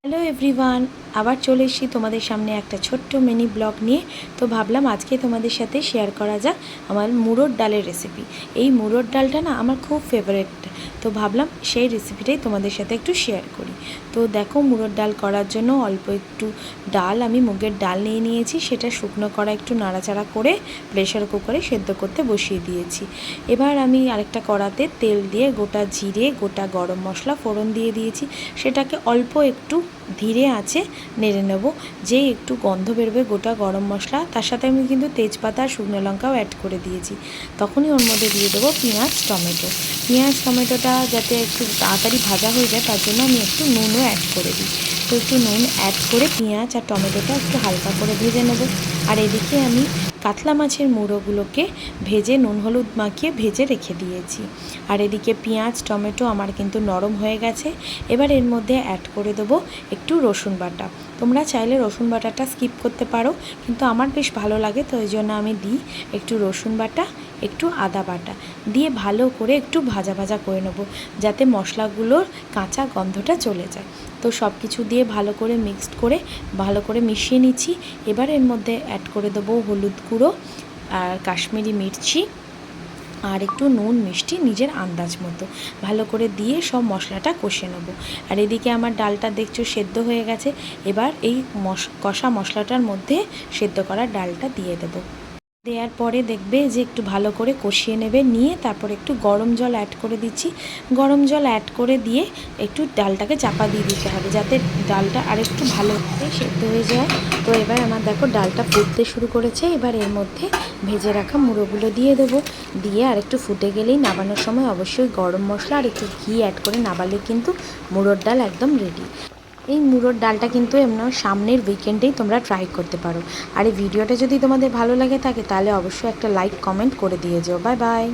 Hello everyone, আবার চলে এসেছি তোমাদের সামনে একটা ছোট্ট মিনি ব্লগ নিয়ে। তো ভাবলাম আজকে তোমাদের সাথে শেয়ার করা যাক আমার মুড়োর ডালের রেসিপি। এই মুড়োর ডালটা না আমার খুব ফেভারিট, তো ভাবলাম সেই রেসিপিটাই তোমাদের সাথে একটু শেয়ার করি। তো দেখো, মুড়োর ডাল করার জন্য অল্প একটু ডাল, আমি মুগের ডাল নিয়ে নিয়েছি। সেটা শুকনো করা একটু নাড়াচাড়া করে প্রেশার কুকারে সেদ্ধ করতে বসিয়ে দিয়েছি। এবার আমি আরেকটা কড়াতে তেল দিয়ে গোটা জিরে, গোটা গরম মশলা ফোড়ন দিয়ে দিয়েছি। সেটাকে অল্প একটু ধীরে আঁচে নেড়ে নেব। যে একটু গন্ধ বেরোবে গোটা গরম মশলা, তার সাথে আমি কিন্তু তেজপাতা আর শুকনো লঙ্কাও অ্যাড করে দিয়েছি। তখনই ওর মধ্যে দিয়ে দেবো পেঁয়াজ টমেটো। পেঁয়াজ টমেটোটা যাতে একটু তাড়াতাড়ি ভাজা হয়ে যায়, তার জন্য আমি একটু নুনও অ্যাড করে দিই। তো একটু নুন অ্যাড করে পেঁয়াজ আর টমেটোটা একটু হালকা করে ভেজে নেব। আর এদিকে আমি কাতলা মাছের মুড়োগুলোকে ভেজে নুন হলুদ মাখিয়ে ভেজে রেখে দিয়েছি। আর এদিকে পেঁয়াজ টমেটো আমার কিন্তু নরম হয়ে গেছে। এবার এর মধ্যে অ্যাড করে দেবো একটু রসুন বাটা। তোমরা চাইলে রসুন বাটাটা স্কিপ করতে পারো, কিন্তু আমার বেশ ভালো লাগে, তো ওই জন্য আমি দিই একটু রসুন বাটা, একটু আদা বাটা দিয়ে ভালো করে একটু ভাজা ভাজা করে নেবো, যাতে মশলাগুলোর কাঁচা গন্ধটা চলে যায়। তো সব কিছু দিয়ে ভালো করে মিক্সড করে ভালো করে মিশিয়ে নিচ্ছি। এবার এর মধ্যে অ্যাড করে দেবো হলুদ গুঁড়ো আর কাশ্মীরি মির্চি আর একটু নুন মিষ্টি নিজের আন্দাজ মতো ভালো করে দিয়ে সব মশলাটা কষে নেব। আর এদিকে আমার ডালটা দেখছো সেদ্ধ হয়ে গেছে। এবার এই কষা মশলাটার মধ্যে সেদ্ধ করা ডালটা দিয়ে দেবো। দেওয়ার পরে দেখবে যে একটু ভালো করে কষিয়ে নেবে, নিয়ে তারপর একটু গরম জল অ্যাড করে দিচ্ছি। গরম জল অ্যাড করে দিয়ে একটু ডালটাকে চাপা দিয়ে দিতে হবে, যাতে ডালটা আরেকটু ভালো করে সেদ্ধ হয়ে যায়। তো এবার আমার দেখো ডালটা ফুটতে শুরু করেছে। এবার এর মধ্যে ভেজে রাখা মুড়োগুলো দিয়ে দেবো। দিয়ে আর একটু ফুটে গেলেই নামানোর সময় অবশ্যই গরম মশলা আর একটু ঘি অ্যাড করে নামালে কিন্তু মুড়োর ডাল একদম রেডি। এই মুড়োর ডালটা কিন্তু এমন সামনের উইকেন্ডেই তোমরা ট্রাই করতে পারো। আর এই ভিডিওটা যদি তোমাদের ভালো লাগে থাকে, তাহলে অবশ্যই একটা লাইক কমেন্ট করে দিয়ে যেও। Bye bye.